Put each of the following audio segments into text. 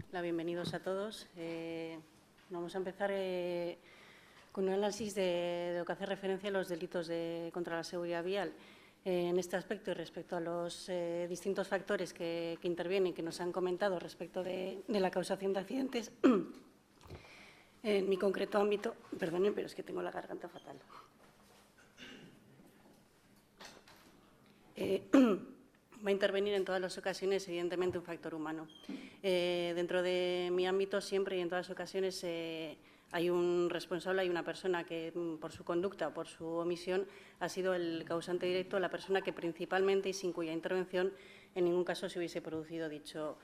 Hola, bienvenidos a todos. Vamos a empezar con un análisis de lo que hace referencia a los delitos contra la seguridad vial. En este aspecto y respecto a los distintos factores que intervienen y que nos han comentado respecto de la causación de accidentes, en mi concreto ámbito, perdonen, pero es que tengo la garganta fatal. Va a intervenir en todas las ocasiones, evidentemente, un factor humano. Dentro de mi ámbito, siempre y en todas las ocasiones, hay un responsable, hay una persona que, por su conducta o por su omisión, ha sido el causante directo, la persona que principalmente y sin cuya intervención en ningún caso se hubiese producido dicho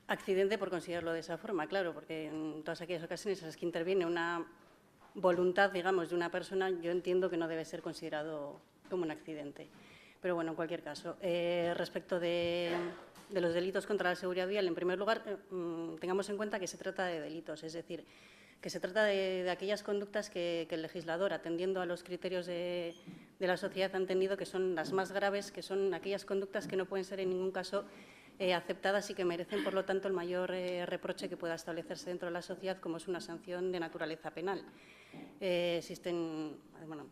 accidente, por considerarlo de esa forma, claro, porque en todas aquellas ocasiones en las que interviene una voluntad, digamos, de una persona, yo entiendo que no debe ser considerado como un accidente. Pero bueno, en cualquier caso, respecto de los delitos contra la seguridad vial, en primer lugar, tengamos en cuenta que se trata de delitos, es decir, que se trata de aquellas conductas que el legislador, atendiendo a los criterios de la sociedad, ha entendido que son las más graves, que son aquellas conductas que no pueden ser en ningún caso aceptadas y que merecen, por lo tanto, el mayor reproche que pueda establecerse dentro de la sociedad, como es una sanción de naturaleza penal. Existen, bueno,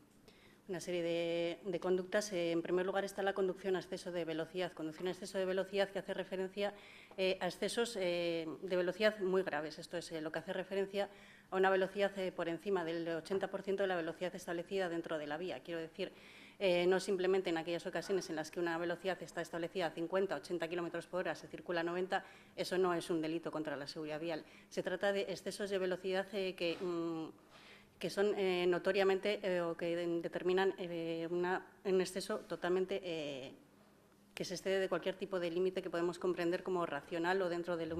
una serie de conductas. En primer lugar está la conducción a exceso de velocidad. Conducción a exceso de velocidad que hace referencia a excesos de velocidad muy graves. Esto es lo que hace referencia a una velocidad por encima del 80% de la velocidad establecida dentro de la vía. Quiero decir, no simplemente en aquellas ocasiones en las que una velocidad está establecida a 50, 80 kilómetros por hora, se circula a 90, eso no es un delito contra la seguridad vial. Se trata de excesos de velocidad que son notoriamente o que determinan un exceso totalmente que se excede de cualquier tipo de límite que podemos comprender como racional o dentro de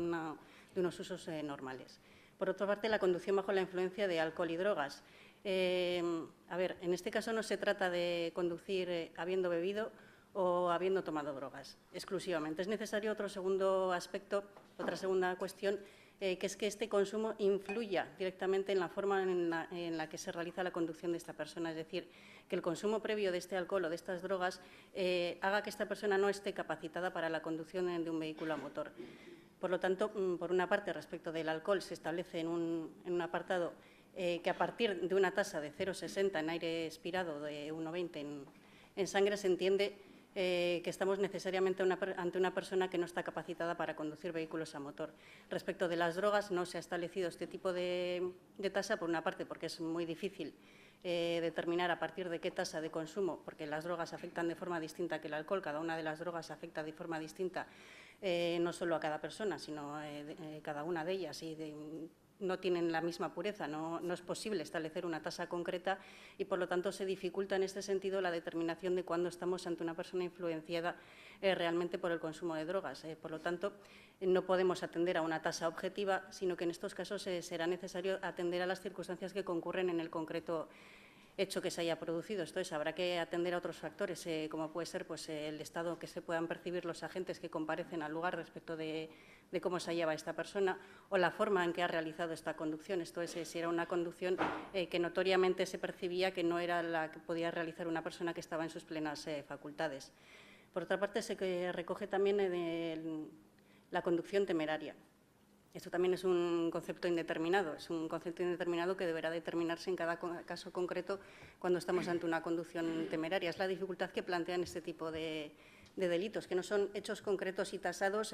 unos usos normales. Por otra parte, la conducción bajo la influencia de alcohol y drogas. A ver, en este caso no se trata de conducir habiendo bebido o habiendo tomado drogas exclusivamente. Es necesario otro segundo aspecto, otra segunda cuestión, que es que este consumo influya directamente en la forma en la que se realiza la conducción de esta persona. Es decir, que el consumo previo de este alcohol o de estas drogas haga que esta persona no esté capacitada para la conducción de un vehículo a motor. Por lo tanto, por una parte, respecto del alcohol, se establece en un apartado que a partir de una tasa de 0,60 en aire expirado, de 1,20 en sangre, se entiende que estamos necesariamente ante una persona que no está capacitada para conducir vehículos a motor. Respecto de las drogas, no se ha establecido este tipo de tasa, por una parte, porque es muy difícil determinar a partir de qué tasa de consumo, porque las drogas afectan de forma distinta que el alcohol, cada una de las drogas afecta de forma distinta no solo a cada persona, sino cada una de ellas, y no tienen la misma pureza, no es posible establecer una tasa concreta y, por lo tanto, se dificulta en este sentido la determinación de cuándo estamos ante una persona influenciada realmente por el consumo de drogas. Por lo tanto, no podemos atender a una tasa objetiva, sino que en estos casos será necesario atender a las circunstancias que concurren en el concreto hecho que se haya producido. Entonces, habrá que atender a otros factores, como puede ser pues, el estado que se puedan percibir los agentes que comparecen al lugar respecto de cómo se hallaba esta persona o la forma en que ha realizado esta conducción. Esto es, si era una conducción que notoriamente se percibía que no era la que podía realizar una persona que estaba en sus plenas facultades. Por otra parte, se recoge también la conducción temeraria. Esto también es un concepto indeterminado, que deberá determinarse en cada caso concreto cuando estamos ante una conducción temeraria. Es la dificultad que plantean este tipo de delitos, que no son hechos concretos y tasados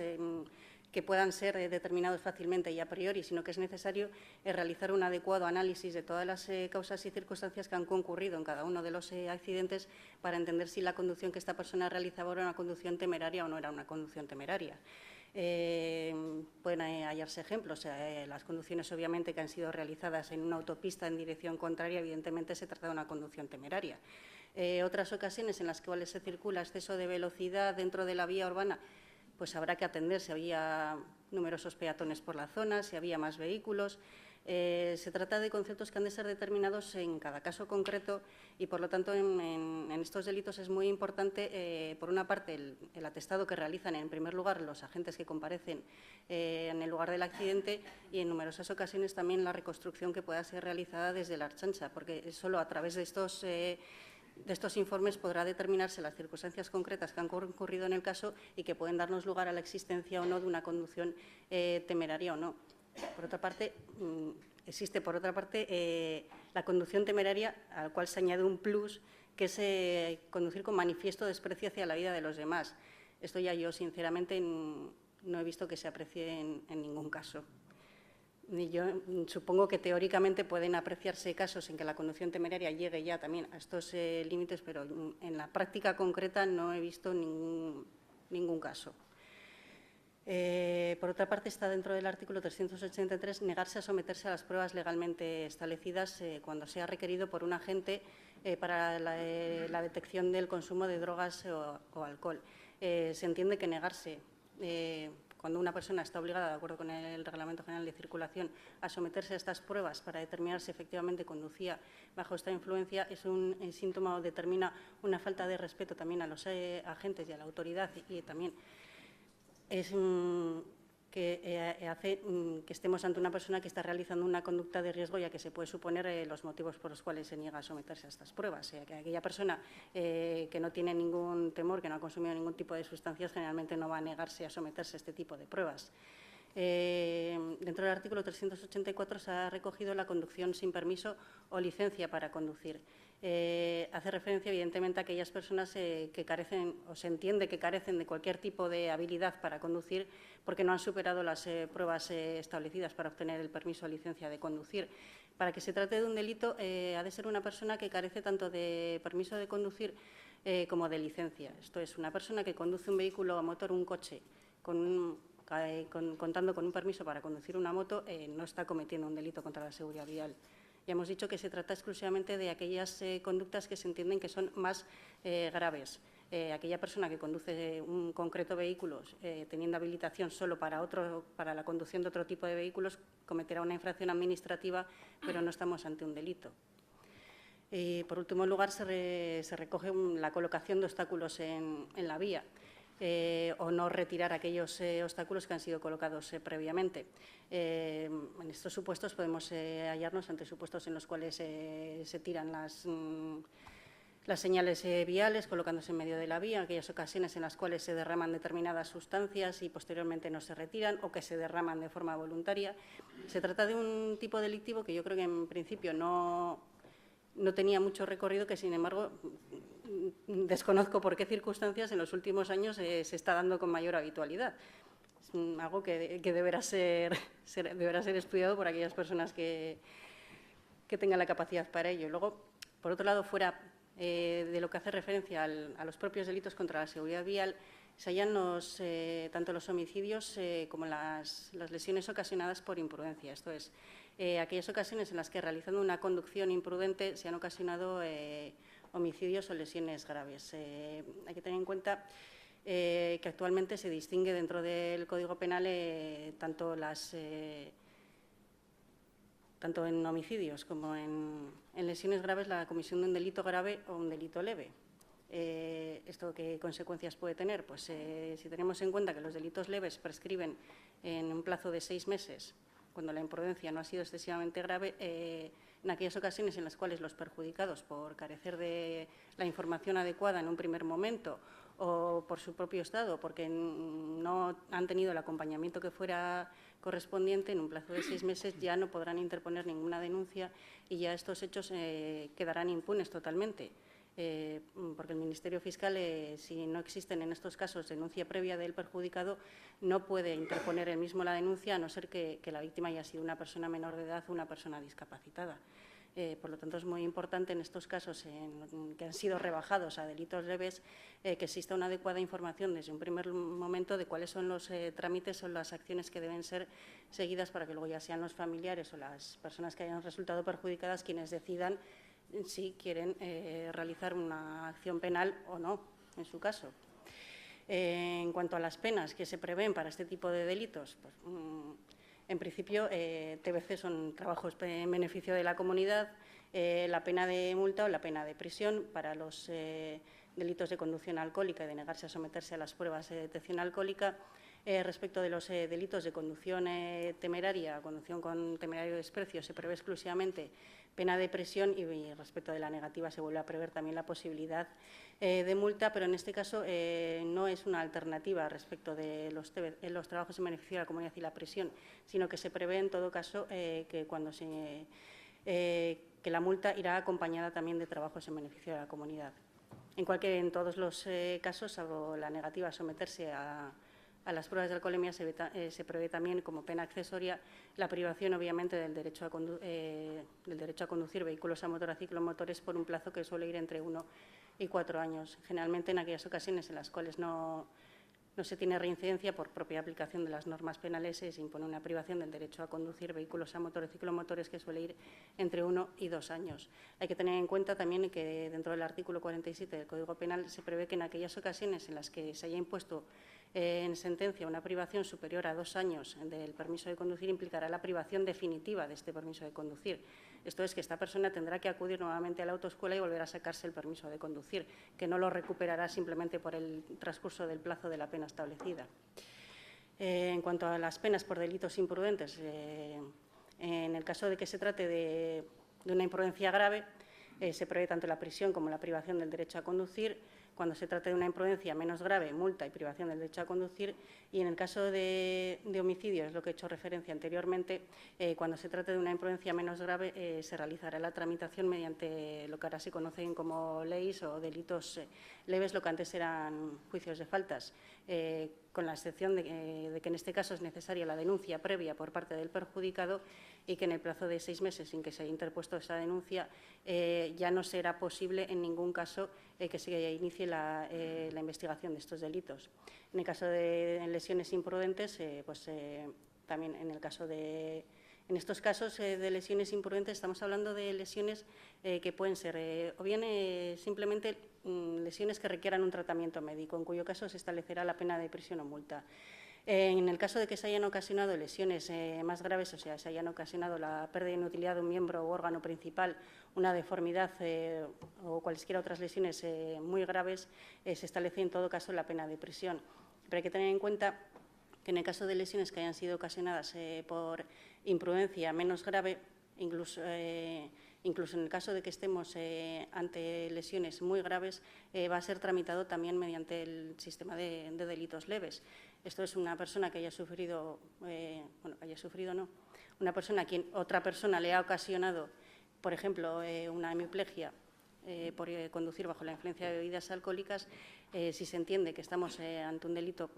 que puedan ser determinados fácilmente y a priori, sino que es necesario realizar un adecuado análisis de todas las causas y circunstancias que han concurrido en cada uno de los accidentes para entender si la conducción que esta persona realizaba era una conducción temeraria o no era una conducción temeraria. Pueden hallarse ejemplos. Las conducciones, obviamente, que han sido realizadas en una autopista en dirección contraria, evidentemente se trata de una conducción temeraria. Otras ocasiones en las cuales se circula exceso de velocidad dentro de la vía urbana, pues habrá que atender si había numerosos peatones por la zona, si había más vehículos. Se trata de conceptos que han de ser determinados en cada caso concreto y, por lo tanto, en estos delitos es muy importante, por una parte, el atestado que realizan, en primer lugar, los agentes que comparecen en el lugar del accidente y, en numerosas ocasiones, también la reconstrucción que pueda ser realizada desde la Ertzaintza, porque solo a través de estos De estos informes podrá determinarse las circunstancias concretas que han concurrido en el caso y que pueden darnos lugar a la existencia o no de una conducción temeraria o no. Por otra parte, existe, la conducción temeraria, al cual se añade un plus, que es conducir con manifiesto desprecio hacia la vida de los demás. Esto ya yo, sinceramente, no he visto que se aprecie en ningún caso. Yo supongo que teóricamente pueden apreciarse casos en que la conducción temeraria llegue ya también a estos límites, pero en la práctica concreta no he visto ningún caso. Por otra parte, está dentro del artículo 383 negarse a someterse a las pruebas legalmente establecidas cuando sea requerido por un agente para la detección del consumo de drogas o alcohol. Se entiende que negarse, cuando una persona está obligada, de acuerdo con el Reglamento General de Circulación, a someterse a estas pruebas para determinar si efectivamente conducía bajo esta influencia, es un síntoma o determina una falta de respeto también a los agentes y a la autoridad, y también es que hace que estemos ante una persona que está realizando una conducta de riesgo, ya que se puede suponer los motivos por los cuales se niega a someterse a estas pruebas. Que aquella persona que no tiene ningún temor, que no ha consumido ningún tipo de sustancias, generalmente no va a negarse a someterse a este tipo de pruebas. Dentro del artículo 384 se ha recogido la conducción sin permiso o licencia para conducir. Hace referencia, evidentemente, a aquellas personas que carecen, o se entiende que carecen de cualquier tipo de habilidad para conducir porque no han superado las pruebas establecidas para obtener el permiso o licencia de conducir. Para que se trate de un delito, ha de ser una persona que carece tanto de permiso de conducir como de licencia. Esto es, una persona que conduce un vehículo a motor, un coche, contando con un permiso para conducir una moto, no está cometiendo un delito contra la seguridad vial. Ya hemos dicho que se trata exclusivamente de aquellas conductas que se entienden que son más graves. Aquella persona que conduce un concreto vehículo teniendo habilitación solo para la conducción de otro tipo de vehículos cometerá una infracción administrativa, pero no estamos ante un delito. Por último lugar, se recoge la colocación de obstáculos en la vía. O no retirar aquellos obstáculos que han sido colocados previamente. En estos supuestos podemos hallarnos ante supuestos en los cuales se tiran las señales viales colocándose en medio de la vía, aquellas ocasiones en las cuales se derraman determinadas sustancias y posteriormente no se retiran o que se derraman de forma voluntaria. Se trata de un tipo delictivo que yo creo que en principio no tenía mucho recorrido, que sin embargo desconozco por qué circunstancias en los últimos años se está dando con mayor habitualidad. Es algo que deberá ser estudiado por aquellas personas que tengan la capacidad para ello. Luego, por otro lado, fuera de lo que hace referencia a los propios delitos contra la seguridad vial, se hallan tanto los homicidios como las lesiones ocasionadas por imprudencia. Esto es, aquellas ocasiones en las que, realizando una conducción imprudente, se han ocasionado homicidios o lesiones graves. Hay que tener en cuenta que actualmente se distingue dentro del Código Penal tanto en homicidios como en lesiones graves la comisión de un delito grave o un delito leve. ¿Esto qué consecuencias puede tener? Pues si tenemos en cuenta que los delitos leves prescriben en un plazo de 6 meses, cuando la imprudencia no ha sido excesivamente grave, en aquellas ocasiones en las cuales los perjudicados, por carecer de la información adecuada en un primer momento o por su propio estado, porque no han tenido el acompañamiento que fuera correspondiente, en un plazo de 6 meses ya no podrán interponer ninguna denuncia y ya estos hechos quedarán impunes totalmente. Porque el Ministerio Fiscal, si no existen en estos casos denuncia previa del perjudicado, no puede interponer él mismo la denuncia, a no ser que la víctima haya sido una persona menor de edad o una persona discapacitada. Por lo tanto, es muy importante en estos casos que han sido rebajados a delitos leves que exista una adecuada información desde un primer momento de cuáles son los trámites o las acciones que deben ser seguidas para que luego ya sean los familiares o las personas que hayan resultado perjudicadas quienes decidan si quieren realizar una acción penal o no, en su caso. En cuanto a las penas que se prevén para este tipo de delitos, pues, en principio, TBC son trabajos en beneficio de la comunidad. La pena de multa o la pena de prisión para los delitos de conducción alcohólica y de negarse a someterse a las pruebas de detección alcohólica Respecto de los delitos de conducción temeraria, conducción con temerario desprecio, se prevé exclusivamente pena de prisión y respecto de la negativa se vuelve a prever también la posibilidad de multa, pero en este caso no es una alternativa respecto de los trabajos en beneficio de la comunidad y la prisión, sino que se prevé en todo caso que que la multa irá acompañada también de trabajos en beneficio de la comunidad. En todos los casos, salvo la negativa a someterse a las pruebas de alcoholemia, se prevé también como pena accesoria la privación, obviamente, del derecho a conducir vehículos a motor, a ciclomotores, por un plazo que suele ir entre 1 y 4 años. Generalmente, en aquellas ocasiones en las cuales no se tiene reincidencia por propia aplicación de las normas penales, se impone una privación del derecho a conducir vehículos a motor o ciclomotores que suele ir entre 1 y 2 años. Hay que tener en cuenta también que dentro del artículo 47 del Código Penal se prevé que en aquellas ocasiones en las que se haya impuesto en sentencia una privación superior a 2 años del permiso de conducir implicará la privación definitiva de este permiso de conducir. Esto es que esta persona tendrá que acudir nuevamente a la autoescuela y volver a sacarse el permiso de conducir, que no lo recuperará simplemente por el transcurso del plazo de la pena establecida. En cuanto a las penas por delitos imprudentes, en el caso de que se trate de una imprudencia grave, se prevé tanto la prisión como la privación del derecho a conducir. Cuando se trate de una imprudencia menos grave, multa y privación del derecho a conducir. Y en el caso de homicidio, es lo que he hecho referencia anteriormente, cuando se trate de una imprudencia menos grave, se realizará la tramitación mediante lo que ahora se conocen como leyes o delitos leves, lo que antes eran juicios de faltas, con la excepción de que en este caso es necesaria la denuncia previa por parte del perjudicado y que en el plazo de 6 meses sin que se haya interpuesto esa denuncia ya no será posible en ningún caso que se inicie la investigación de estos delitos. En el caso de lesiones imprudentes, también en estos casos de lesiones imprudentes estamos hablando de lesiones que pueden ser o bien simplemente lesiones que requieran un tratamiento médico, en cuyo caso se establecerá la pena de prisión o multa. En el caso de que se hayan ocasionado lesiones más graves, o sea, se hayan ocasionado la pérdida de inutilidad de un miembro u órgano principal, una deformidad o cualesquiera otras lesiones muy graves, se establece en todo caso la pena de prisión. Pero hay que tener en cuenta que en el caso de lesiones que hayan sido ocasionadas por imprudencia menos grave, incluso en el caso de que estemos ante lesiones muy graves, va a ser tramitado también mediante el sistema de delitos leves. Esto es una persona que haya sufrido, una persona a quien otra persona le ha ocasionado, por ejemplo, una hemiplegia por conducir bajo la influencia de bebidas alcohólicas. Si se entiende que estamos ante un delito,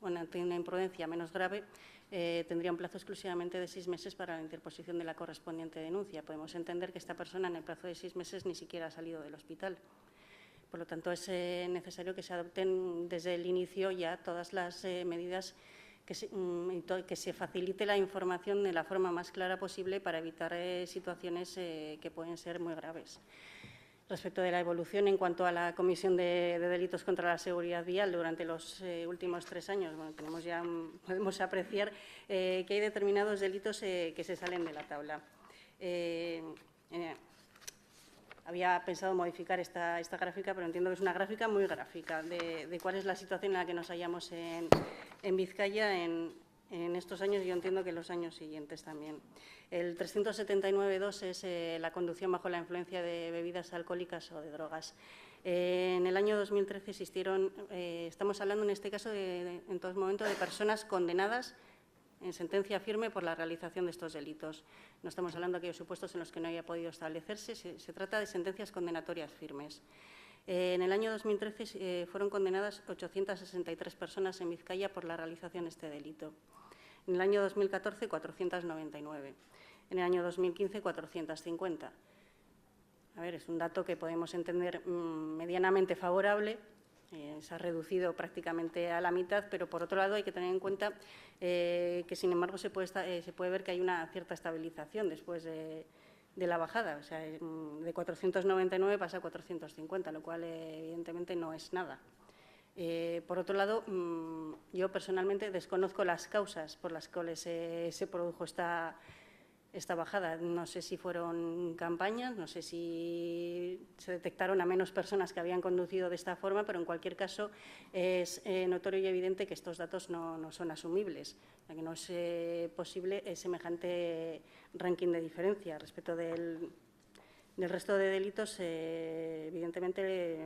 ante una imprudencia menos grave, tendría un plazo exclusivamente de 6 meses para la interposición de la correspondiente denuncia. Podemos entender que esta persona en el plazo de 6 meses ni siquiera ha salido del hospital. Por lo tanto, es necesario que se adopten desde el inicio ya todas las medidas que se facilite la información de la forma más clara posible para evitar situaciones que pueden ser muy graves. Respecto de la evolución en cuanto a la comisión de delitos contra la seguridad vial durante los últimos 3 años, podemos apreciar que hay determinados delitos que se salen de la tabla. Había pensado modificar esta gráfica, pero entiendo que es una gráfica muy gráfica de cuál es la situación en la que nos hallamos en Vizcaya en estos años y yo entiendo que en los años siguientes también. El 379.2 es la conducción bajo la influencia de bebidas alcohólicas o de drogas. En el año 2013 existieron, estamos hablando en este caso en todo momento de personas condenadas en sentencia firme por la realización de estos delitos. No estamos hablando de aquellos supuestos en los que no haya podido establecerse, se trata de sentencias condenatorias firmes. En el año 2013 fueron condenadas 863 personas en Vizcaya por la realización de este delito. En el año 2014, 499. En el año 2015, 450. A ver, es un dato que podemos entender medianamente favorable. Se ha reducido prácticamente a la mitad, pero por otro lado hay que tener en cuenta que, sin embargo, se puede ver que hay una cierta estabilización después de la bajada. O sea, de 499 pasa a 450, lo cual evidentemente no es nada. Por otro lado, yo personalmente desconozco las causas por las cuales se produjo esta esta bajada. No sé si fueron campañas, no sé si se detectaron a menos personas que habían conducido de esta forma, pero en cualquier caso es notorio y evidente que estos datos no son asumibles, que no es posible semejante ranking de diferencia respecto del resto de delitos. Evidentemente,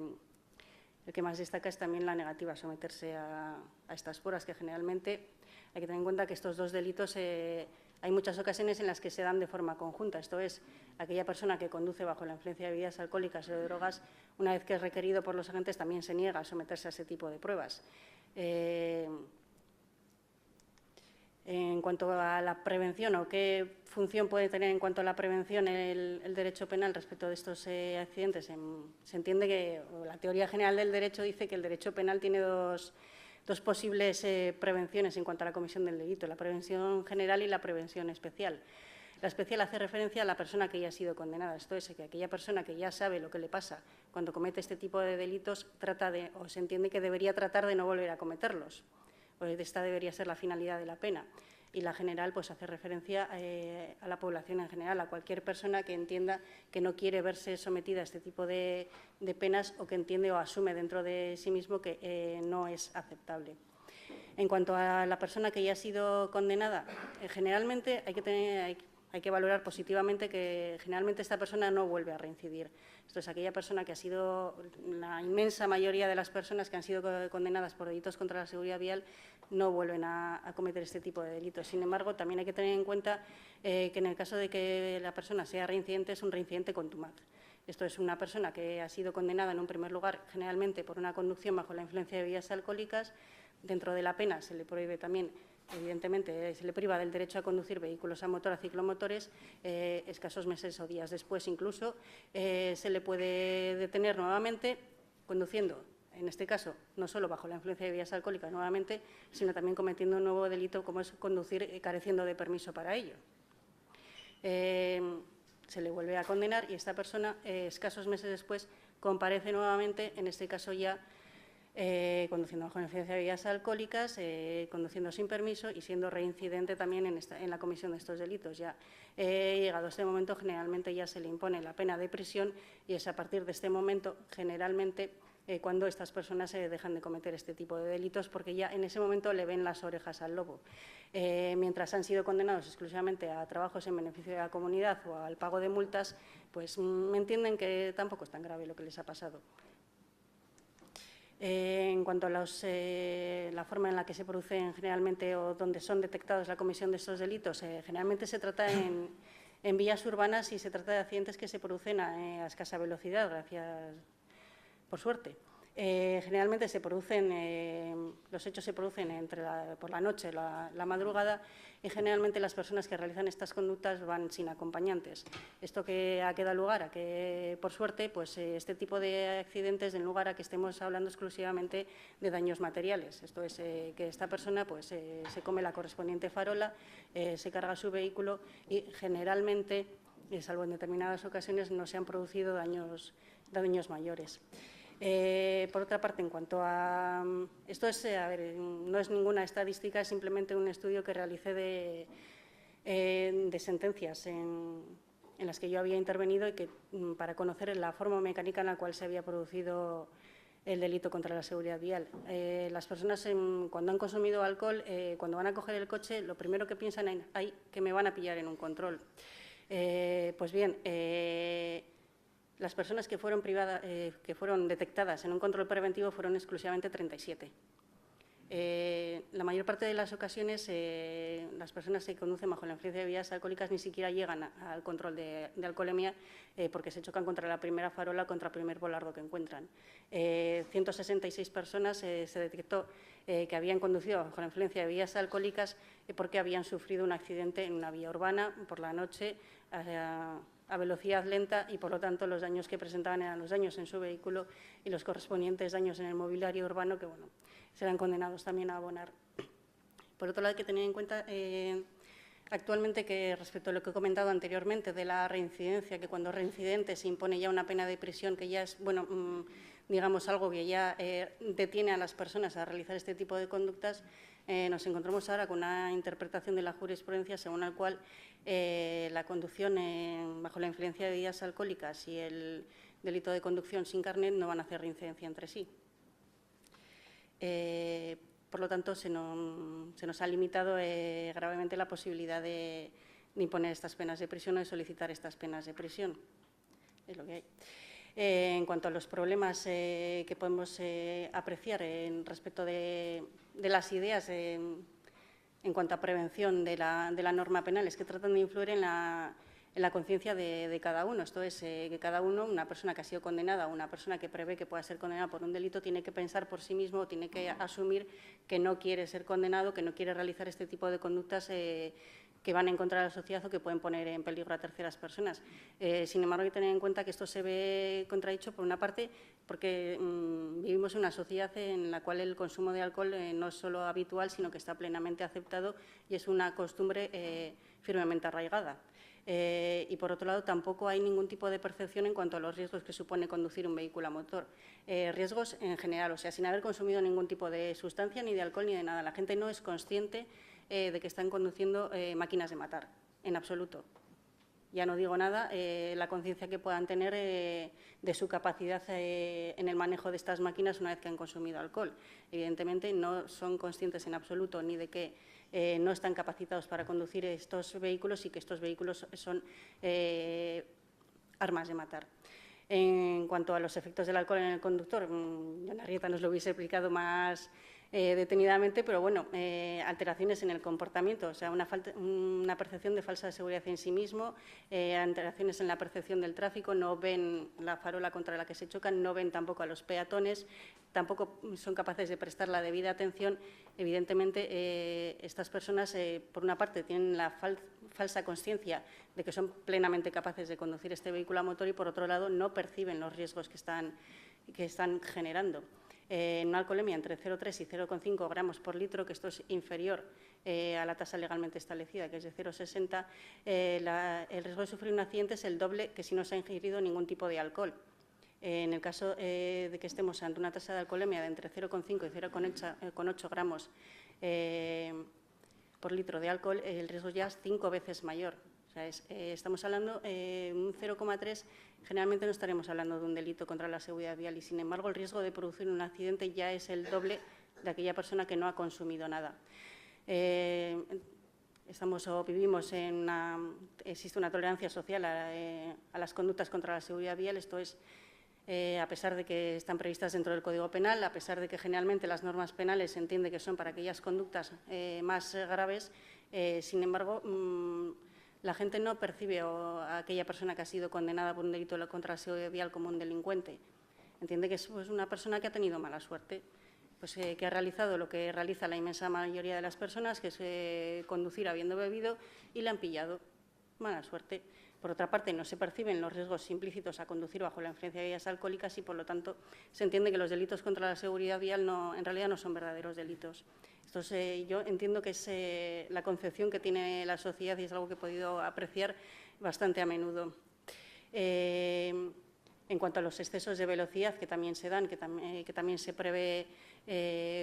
el que más destaca es también la negativa a someterse a estas pruebas, que generalmente hay que tener en cuenta que estos dos delitos hay muchas ocasiones en las que se dan de forma conjunta. Esto es, aquella persona que conduce bajo la influencia de bebidas alcohólicas o de drogas, una vez que es requerido por los agentes, también se niega a someterse a ese tipo de pruebas. En cuanto a la prevención, o qué función puede tener en cuanto a la prevención el derecho penal respecto de estos accidentes, se entiende que la teoría general del derecho dice que el derecho penal tiene dos posibles prevenciones en cuanto a la comisión del delito, la prevención general y la prevención especial. La especial hace referencia a la persona que ya ha sido condenada. Esto es, que aquella persona que ya sabe lo que le pasa cuando comete este tipo de delitos o se entiende que debería tratar de no volver a cometerlos. Pues esta debería ser la finalidad de la pena. Y la general pues hace referencia a la población en general, a cualquier persona que entienda que no quiere verse sometida a este tipo de penas, o que entiende o asume dentro de sí mismo que no es aceptable. En cuanto a la persona que ya ha sido condenada, generalmente hay que valorar positivamente que generalmente esta persona no vuelve a reincidir. Esto es, aquella persona que ha sido, la inmensa mayoría de las personas que han sido condenadas por delitos contra la seguridad vial no vuelven a cometer este tipo de delitos. Sin embargo, también hay que tener en cuenta que en el caso de que la persona sea reincidente, es un reincidente contumaz. Esto es, una persona que ha sido condenada en un primer lugar generalmente por una conducción bajo la influencia de bebidas alcohólicas. Dentro de la pena se le prohíbe también, evidentemente, se le priva del derecho a conducir vehículos a motor, a ciclomotores. Escasos meses o días después incluso se le puede detener nuevamente conduciendo, en este caso, no solo bajo la influencia de bebidas alcohólicas nuevamente, sino también cometiendo un nuevo delito, como es conducir careciendo de permiso para ello. Se le vuelve a condenar y esta persona, escasos meses después, comparece nuevamente, en este caso ya conduciendo bajo la influencia de bebidas alcohólicas, conduciendo sin permiso y siendo reincidente también en la comisión de estos delitos. Ya llegado a este momento, generalmente ya se le impone la pena de prisión, y es a partir de este momento, generalmente, cuando estas personas dejan de cometer este tipo de delitos, porque ya en ese momento le ven las orejas al lobo. Mientras han sido condenados exclusivamente a trabajos en beneficio de la comunidad o al pago de multas, pues me entienden que tampoco es tan grave lo que les ha pasado. En cuanto a la forma en la que se producen generalmente o donde son detectados la comisión de estos delitos, generalmente se trata en vías urbanas y se trata de accidentes que se producen a escasa velocidad, por suerte. Generalmente se producen, los hechos se producen por la noche, la madrugada, y generalmente las personas que realizan estas conductas van sin acompañantes. Esto que ha quedado lugar a que, por suerte, pues este tipo de accidentes den lugar a que estemos hablando exclusivamente de daños materiales. Esto es, que esta persona pues se come la correspondiente farola, se carga su vehículo y generalmente, salvo en determinadas ocasiones, no se han producido daños mayores. Por otra parte, en cuanto a… Esto es, no es ninguna estadística, es simplemente un estudio que realicé de sentencias en las que yo había intervenido y que para conocer la forma mecánica en la cual se había producido el delito contra la seguridad vial. Las personas, cuando han consumido alcohol, cuando van a coger el coche, lo primero que piensan es que me van a pillar en un control. Pues bien, las personas que fueron detectadas en un control preventivo fueron exclusivamente 37. La mayor parte de las ocasiones, las personas que conducen bajo la influencia de bebidas alcohólicas ni siquiera llegan al control de alcoholemia, porque se chocan contra la primera farola, contra el primer volardo que encuentran. 166 personas se detectó que habían conducido bajo la influencia de bebidas alcohólicas porque habían sufrido un accidente en una vía urbana por la noche a velocidad lenta, y por lo tanto los daños que presentaban eran los daños en su vehículo y los correspondientes daños en el mobiliario urbano, que bueno, serán condenados también a abonar. Por otro lado, hay que tener en cuenta actualmente que, respecto a lo que he comentado anteriormente de la reincidencia, que cuando reincidente se impone ya una pena de prisión, que ya es, bueno, digamos, algo que ya detiene a las personas a realizar este tipo de conductas, nos encontramos ahora con una interpretación de la jurisprudencia según la cual la conducción bajo la influencia de bebidas alcohólicas y el delito de conducción sin carnet no van a hacer reincidencia entre sí. Por lo tanto, se nos ha limitado gravemente la posibilidad de imponer estas penas de prisión o de solicitar estas penas de prisión. Es lo que hay. En cuanto a los problemas que podemos apreciar respecto de las ideas en cuanto a prevención de la norma penal, es que tratan de influir en la conciencia de cada uno. Esto es, que cada uno, una persona que ha sido condenada o una persona que prevé que pueda ser condenada por un delito, tiene que pensar por sí mismo, tiene que asumir que no quiere ser condenado, que no quiere realizar este tipo de conductas que van en contra de la sociedad o que pueden poner en peligro a terceras personas. Sin embargo, hay que tener en cuenta que esto se ve contradicho, por una parte, porque vivimos en una sociedad en la cual el consumo de alcohol no es solo habitual, sino que está plenamente aceptado y es una costumbre firmemente arraigada. Y, por otro lado, tampoco hay ningún tipo de percepción en cuanto a los riesgos que supone conducir un vehículo a motor. Riesgos en general, o sea, sin haber consumido ningún tipo de sustancia, ni de alcohol, ni de nada. La gente no es consciente de que están conduciendo máquinas de matar, en absoluto. Ya no digo nada, la conciencia que puedan tener de su capacidad en el manejo de estas máquinas una vez que han consumido alcohol. Evidentemente, no son conscientes en absoluto ni de que no están capacitados para conducir estos vehículos y que estos vehículos son armas de matar. En cuanto a los efectos del alcohol en el conductor, Joan Arrieta nos lo hubiese explicado más detenidamente, pero bueno, alteraciones en el comportamiento, o sea, una percepción de falsa seguridad en sí mismo, alteraciones en la percepción del tráfico, no ven la farola contra la que se chocan, no ven tampoco a los peatones, tampoco son capaces de prestar la debida atención. Evidentemente, estas personas, por una parte, tienen la falsa conciencia de que son plenamente capaces de conducir este vehículo a motor y, por otro lado, no perciben los riesgos que están generando. En una alcoholemia entre 0,3 y 0,5 gramos por litro, que esto es inferior a la tasa legalmente establecida, que es de 0,60, el riesgo de sufrir un accidente es el doble que si no se ha ingerido ningún tipo de alcohol. En el caso de que estemos ante una tasa de alcoholemia de entre 0,5 y 0,8 gramos por litro de alcohol, el riesgo ya es 5 veces mayor. O sea, estamos hablando de un 0,3, generalmente no estaremos hablando de un delito contra la seguridad vial y, sin embargo, el riesgo de producir un accidente ya es el doble de aquella persona que no ha consumido nada. Vivimos existe una tolerancia social a las conductas contra la seguridad vial. Esto es, a pesar de que están previstas dentro del Código Penal, a pesar de que generalmente las normas penales se entiende que son para aquellas conductas más graves, sin embargo, la gente no percibe a aquella persona que ha sido condenada por un delito contra la seguridad vial como un delincuente. Entiende que es una persona que ha tenido mala suerte, pues, que ha realizado lo que realiza la inmensa mayoría de las personas, que es conducir habiendo bebido, y le han pillado. Mala suerte. Por otra parte, no se perciben los riesgos implícitos a conducir bajo la influencia de bebidas alcohólicas y, por lo tanto, se entiende que los delitos contra la seguridad vial en realidad no son verdaderos delitos. Yo entiendo que es la concepción que tiene la sociedad y es algo que he podido apreciar bastante a menudo. En cuanto a los excesos de velocidad que también se dan, que también se prevé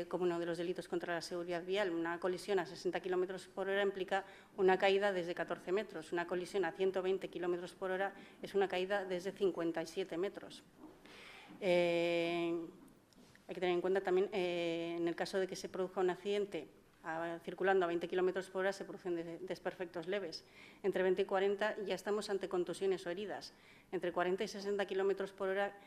como uno de los delitos contra la seguridad vial, una colisión a 60 km por hora implica una caída desde 14 metros. Una colisión a 120 km por hora es una caída desde 57 metros. Hay que tener en cuenta también, en el caso de que se produzca un accidente circulando a 20 km por hora, se producen desperfectos leves. Entre 20 y 40 ya estamos ante contusiones o heridas. Entre 40 y 60 km por hora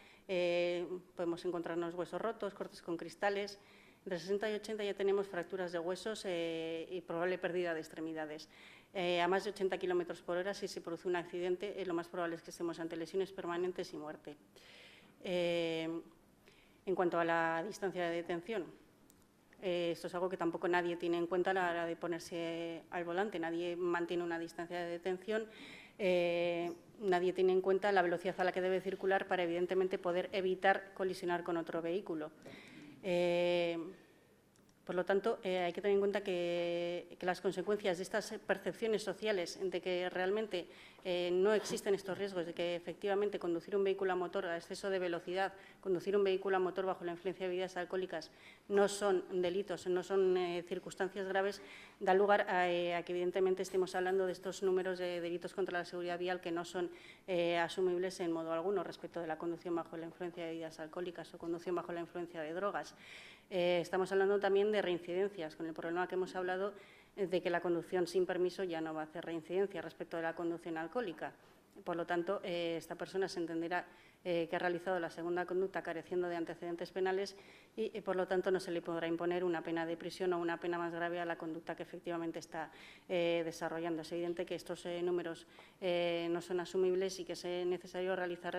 podemos encontrarnos huesos rotos, cortes con cristales. Entre 60 y 80 ya tenemos fracturas de huesos y probable pérdida de extremidades. A más de 80 km por hora, si se produce un accidente, lo más probable es que estemos ante lesiones permanentes y muerte. En cuanto a la distancia de detención, esto es algo que tampoco nadie tiene en cuenta a la hora de ponerse al volante. Nadie mantiene una distancia de detención, nadie tiene en cuenta la velocidad a la que debe circular para, evidentemente, poder evitar colisionar con otro vehículo. Por lo tanto, hay que tener en cuenta que las consecuencias de estas percepciones sociales de que realmente no existen estos riesgos, de que efectivamente conducir un vehículo a motor a exceso de velocidad, conducir un vehículo a motor bajo la influencia de bebidas alcohólicas no son delitos, no son circunstancias graves, da lugar a que evidentemente estemos hablando de estos números de delitos contra la seguridad vial que no son asumibles en modo alguno respecto de la conducción bajo la influencia de bebidas alcohólicas o conducción bajo la influencia de drogas. Estamos hablando también de reincidencias, con el problema que hemos hablado de que la conducción sin permiso ya no va a hacer reincidencia respecto de la conducción alcohólica. Por lo tanto, esta persona se entenderá que ha realizado la segunda conducta careciendo de antecedentes penales y, por lo tanto, no se le podrá imponer una pena de prisión o una pena más grave a la conducta que efectivamente está desarrollando. Es evidente que estos números no son asumibles y que es necesario realizar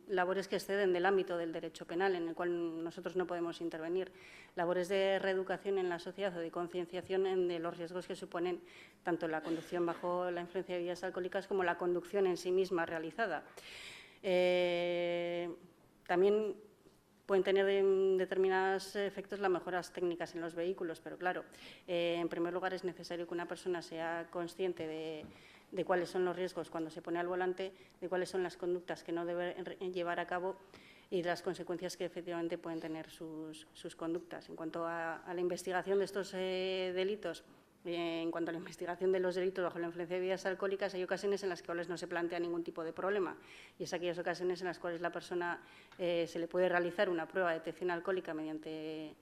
labores que exceden del ámbito del derecho penal, en el cual nosotros no podemos intervenir. Labores de reeducación en la sociedad o de concienciación de los riesgos que suponen tanto la conducción bajo la influencia de bebidas alcohólicas como la conducción en sí misma realizada. También pueden tener determinados efectos las mejoras técnicas en los vehículos, pero claro, en primer lugar es necesario que una persona sea consciente de cuáles son los riesgos cuando se pone al volante, de cuáles son las conductas que no debe llevar a cabo y de las consecuencias que efectivamente pueden tener sus conductas. En cuanto a la investigación de estos delitos, en cuanto a la investigación de los delitos bajo la influencia de bebidas alcohólicas, hay ocasiones en las cuales no se plantea ningún tipo de problema y es aquellas ocasiones en las cuales la persona se le puede realizar una prueba de detección alcohólica mediante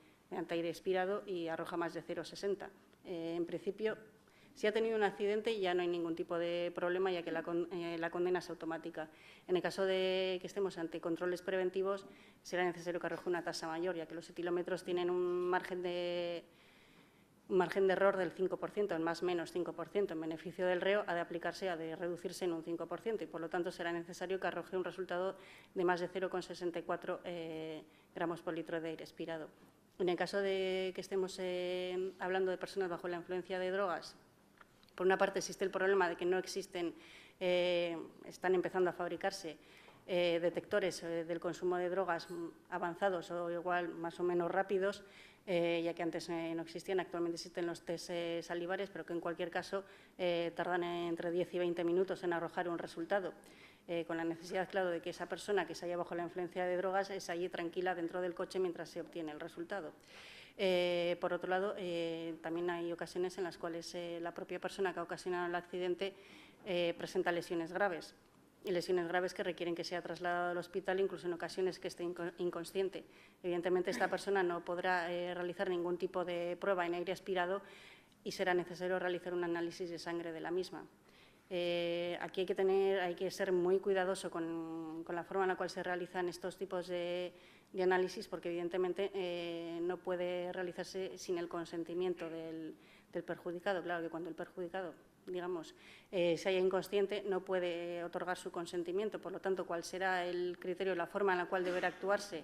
aire expirado y arroja más de 0,60. En principio, si ha tenido un accidente ya no hay ningún tipo de problema, ya que la condena es automática. En el caso de que estemos ante controles preventivos, será necesario que arroje una tasa mayor, ya que los etilómetros tienen un margen de error del 5%, en más o menos 5%, en beneficio del reo, ha de reducirse en un 5% y, por lo tanto, será necesario que arroje un resultado de más de 0,64 gramos por litro de aire expirado. En el caso de que estemos hablando de personas bajo la influencia de drogas, por una parte existe el problema de que no existen, están empezando a fabricarse detectores del consumo de drogas avanzados o igual más o menos rápidos, ya que antes no existían, actualmente existen los test salivares, pero que en cualquier caso tardan entre 10 y 20 minutos en arrojar un resultado, con la necesidad, claro, de que esa persona que se halla bajo la influencia de drogas es allí tranquila dentro del coche mientras se obtiene el resultado. Por otro lado, también hay ocasiones en las cuales la propia persona que ha ocasionado el accidente presenta lesiones graves. Y lesiones graves que requieren que sea trasladado al hospital, incluso en ocasiones que esté inconsciente. Evidentemente, esta persona no podrá realizar ningún tipo de prueba en aire aspirado y será necesario realizar un análisis de sangre de la misma. Aquí hay que ser muy cuidadoso con la forma en la cual se realizan estos tipos de análisis, porque evidentemente no puede realizarse sin el consentimiento del perjudicado. Claro que cuando el perjudicado, digamos, se halla inconsciente, no puede otorgar su consentimiento. Por lo tanto, ¿cuál será el criterio, la forma en la cual deberá actuarse?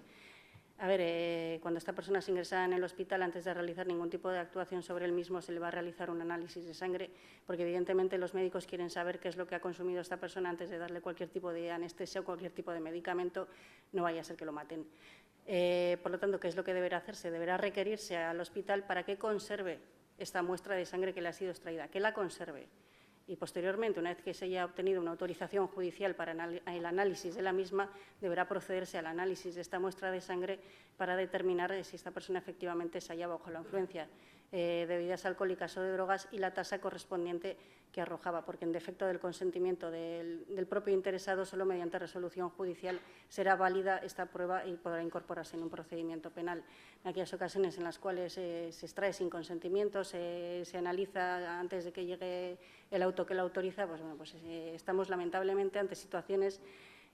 A ver, cuando esta persona es ingresada en el hospital, antes de realizar ningún tipo de actuación sobre el mismo, se le va a realizar un análisis de sangre, porque evidentemente los médicos quieren saber qué es lo que ha consumido esta persona antes de darle cualquier tipo de anestesia o cualquier tipo de medicamento, no vaya a ser que lo maten. Por lo tanto, ¿qué es lo que deberá hacerse? Deberá requerirse al hospital para que conserve esta muestra de sangre que le ha sido extraída, que la conserve. Y posteriormente, una vez que se haya obtenido una autorización judicial para el análisis de la misma, deberá procederse al análisis de esta muestra de sangre para determinar si esta persona efectivamente se halla bajo la influencia de bebidas alcohólicas o de drogas y la tasa correspondiente que arrojaba, porque en defecto del consentimiento del propio interesado, solo mediante resolución judicial será válida esta prueba y podrá incorporarse en un procedimiento penal. En aquellas ocasiones en las cuales se extrae sin consentimiento, se analiza antes de que llegue el auto que la autoriza, pues, bueno, pues estamos lamentablemente ante situaciones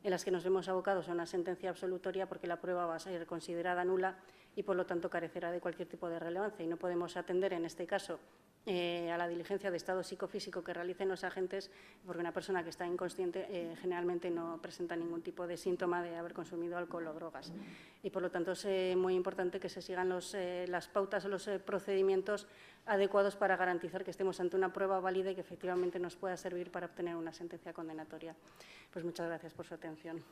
en las que nos vemos abocados a una sentencia absolutoria porque la prueba va a ser considerada nula y, por lo tanto, carecerá de cualquier tipo de relevancia. Y no podemos atender, en este caso, a la diligencia de estado psicofísico que realicen los agentes, porque una persona que está inconsciente generalmente no presenta ningún tipo de síntoma de haber consumido alcohol o drogas. Y, por lo tanto, es muy importante que se sigan las pautas o los procedimientos adecuados para garantizar que estemos ante una prueba válida y que efectivamente nos pueda servir para obtener una sentencia condenatoria. Pues muchas gracias por su atención.